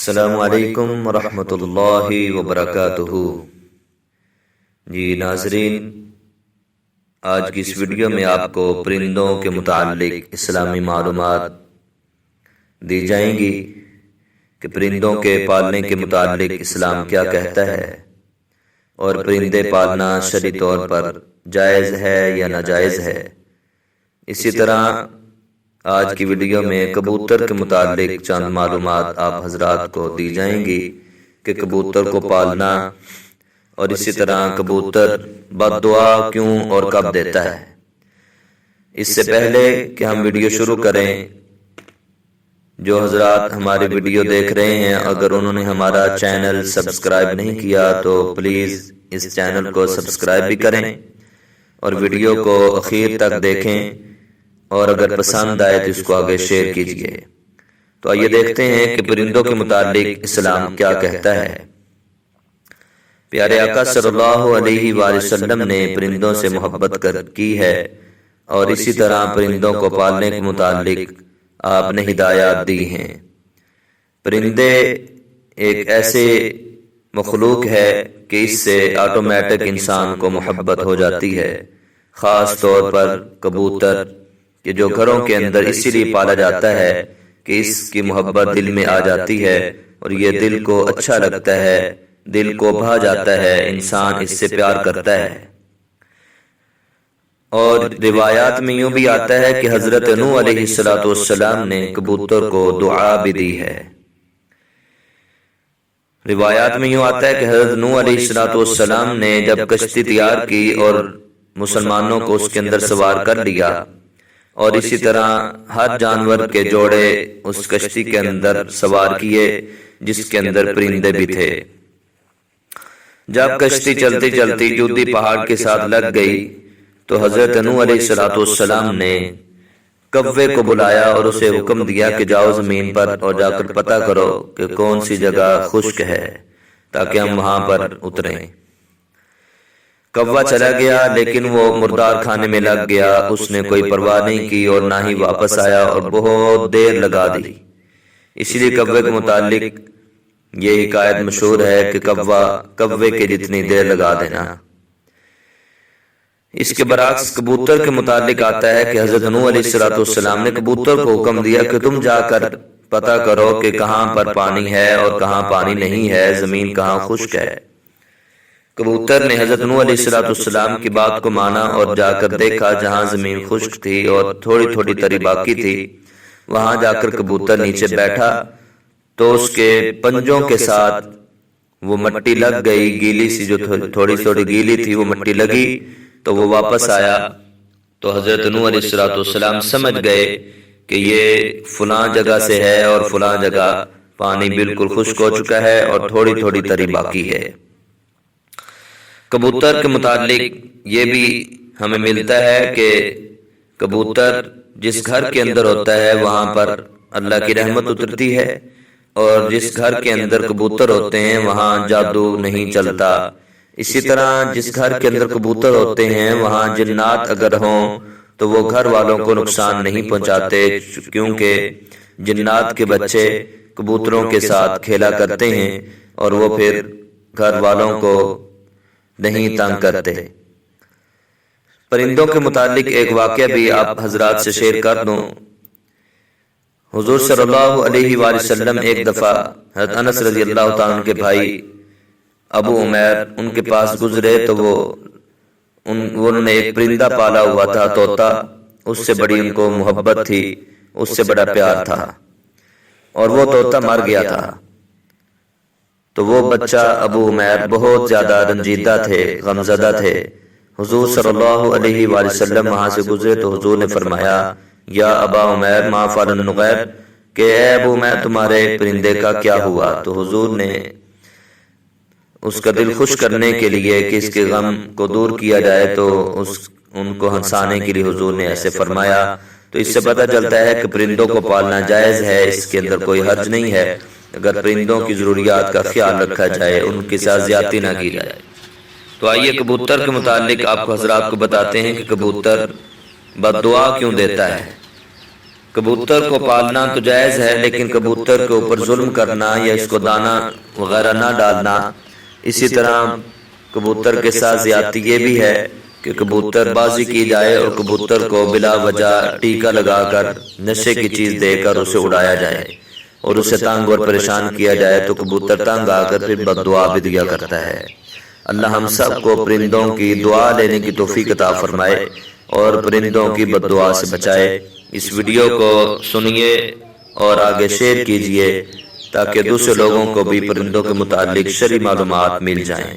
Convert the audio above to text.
السلام علیکم ورحمۃ اللہ وبرکاتہ۔ جی ناظرین، آج کی اس ویڈیو میں آپ کو پرندوں کے متعلق اسلامی معلومات دی جائیں گی کہ پرندوں کے پالنے کے متعلق اسلام کیا کہتا ہے اور پرندے پالنا شرعی طور پر جائز ہے یا ناجائز ہے۔ اسی طرح آج کی ویڈیو میں کبوتر کے متعلق چند معلومات آپ حضرات کو دی جائیں گی کہ کبوتر کو پالنا اور اسی طرح کبوتر بد دعا کیوں اور کب دیتا ہے۔ اس سے پہلے کہ ہم ویڈیو شروع کریں، جو حضرات ہماری ویڈیو دیکھ رہے ہیں اگر انہوں نے ہمارا چینل سبسکرائب نہیں کیا تو پلیز اس چینل کو سبسکرائب بھی کریں اور ویڈیو کو اخیر تک دیکھیں، اور اگر پسند آئے تو اس کو آگے شیئر کیجیے۔ تو آئیے دیکھتے ہیں کہ پرندوں کے متعلق اسلام کیا کہتا ہے۔ پیارے آقا صلی اللہ علیہ وآلہ وسلم نے پرندوں سے محبت کی ہے اور اسی طرح پرندوں کو پالنے کے متعلق آپ نے ہدایات دی ہیں۔ پرندے ایک ایسے مخلوق ہے کہ اس سے آٹومیٹک انسان کو محبت ہو جاتی ہے، خاص طور پر کبوتر کہ جو گھروں کے اندر اسی لیے پالا جاتا ہے کہ اس کی محبت دل میں آ جاتی ہے اور یہ دل کو اچھا لگتا ہے، دل کو بھا جاتا ہے، انسان اس سے پیار کرتا ہے۔ اور روایات میں یوں بھی آتا ہے کہ حضرت نوح علیہ السلام نے کبوتر کو دعا بھی دی ہے۔ روایات میں یوں آتا ہے کہ حضرت نوح علیہ السلام نے جب کشتی تیار کی اور مسلمانوں کو اس کے اندر سوار کر لیا اور اسی طرح ہر جانور کے جوڑے اس کشتی کے اندر سوار کیے جس کے اندر پرندے بھی تھے۔ جب کشتی چلتی چلتی جودی پہاڑ کے ساتھ لگ گئی تو حضرت نوح علیہ السلام نے کوے کو بلایا اور اسے حکم دیا کہ جاؤ زمین پر اور جا کر پتہ کرو کہ کون سی جگہ خشک ہے تاکہ ہم وہاں پر اتریں۔ کوا چلا گیا لیکن وہ مردار کھانے میں لگ گیا، اس نے کوئی پرواہ نہیں کی اور نہ ہی واپس آیا اور بہت دیر لگا دی۔ اسی لیے کوے کے متعلق یہ حکایت مشہور ہے کہ کوے کے جتنی دیر لگا دینا۔ اس کے برعکس کبوتر کے متعلق آتا ہے کہ حضرت نوح علیہ السلام نے کبوتر کو حکم دیا کہ تم جا کر پتہ کرو کہ کہاں پر پانی ہے اور کہاں پانی نہیں ہے، زمین کہاں خشک ہے۔ کبوتر نے حضرت نوح علیہ السلام کی بات کو مانا اور جا کر دیکھا جہاں زمین خشک تھی اور تھوڑی تھوڑی تری باقی تھی، وہاں جا کر کبوتر نیچے بیٹھا تو اس کے پنجوں کے ساتھ وہ مٹی لگ گئی، گیلی سی جو تھوڑی تھوڑی گیلی تھی وہ مٹی لگی تو وہ واپس آیا۔ تو حضرت نوح علیہ السلام سمجھ گئے کہ یہ فلاں جگہ سے ہے اور فلاں جگہ پانی بالکل خشک ہو چکا ہے اور تھوڑی تھوڑی تری باقی ہے۔ کبوتر کے متعلق یہ بھی ہمیں ملتا ہے کہ کبوتر جس گھر کے اندر ہوتا ہے وہاں پر اللہ کی رحمت اترتی ہے، اور جس گھر کے اندر کبوتر ہوتے ہیں وہاں جادو نہیں چلتا۔ اسی طرح جس گھر کے اندر کبوتر ہوتے ہیں وہاں جنات اگر ہوں تو وہ گھر والوں کو نقصان نہیں پہنچاتے، کیونکہ جنات کے بچے کبوتروں کے ساتھ کھیلا کرتے ہیں اور وہ پھر گھر والوں کو نہیں تنگ کرتے۔ پرندوں کے متعلق ایک واقعہ بھی آپ حضرات سے شیئر کر دوں۔ حضور صلی اللہ علیہ وآلہ وسلم ایک دفعہ حضرت انس رضی اللہ تعالیٰ عنہ کے بھائی ابو عمیر ان کے پاس گزرے تو انہوں نے ایک پرندہ پالا ہوا تھا، طوطا، اس سے بڑی ان کو محبت تھی، اس سے بڑا پیار تھا، اور وہ طوطا مر گیا تھا۔ تو وہ بچہ ابو عمیر بہت زیادہ رنجیدہ تھے، غمزدہ تھے۔ حضور صلی اللہ علیہ وآلہ وسلم وہاں سے گزرے تو حضور نے فرمایا یا ابا عمیر ما فعل النغیر، کہ اے ابو عمیر تمہارے پرندے کا کیا ہوا؟ تو حضور نے اس کا دل خوش کرنے کے لیے کہ اس کے غم کو دور کیا جائے تو ان کو ہنسانے کے لیے حضور نے ایسے فرمایا۔ تو اس سے پتہ چلتا ہے کہ پرندوں کو پالنا جائز ہے، اس کے اندر کوئی حرج نہیں ہے اگر پرندوں کی ضروریات کا خیال رکھا جائے، ان کے ساتھ زیادتی نہ کی جائے۔ تو آئیے کبوتر کے متعلق آپ کو حضرات کو بتاتے ہیں کہ کبوتر بد دعا کیوں دیتا ہے۔ کبوتر کو پالنا تو جائز ہے، لیکن کبوتر کے اوپر ظلم کرنا یا اس کو دانہ وغیرہ نہ ڈالنا، اسی طرح کبوتر کے ساتھ زیادتی یہ بھی ہے کہ کبوتر بازی کی جائے اور کبوتر کو بلا وجہ ٹیکا لگا کر نشے کی چیز دے کر اسے اڑایا جائے اور اسے تنگ اور پریشان کیا جائے تو کبوتر تنگ آ کر پھر بد دعا بھی دیا کرتا ہے۔ اللہ ہم سب کو پرندوں کی دعا لینے کی توفیق عطا فرمائے اور پرندوں کی بد دعا سے بچائے۔ اس ویڈیو کو سنیے اور آگے شیئر کیجیے تاکہ دوسرے لوگوں کو بھی پرندوں کے متعلق شرعی معلومات مل جائیں۔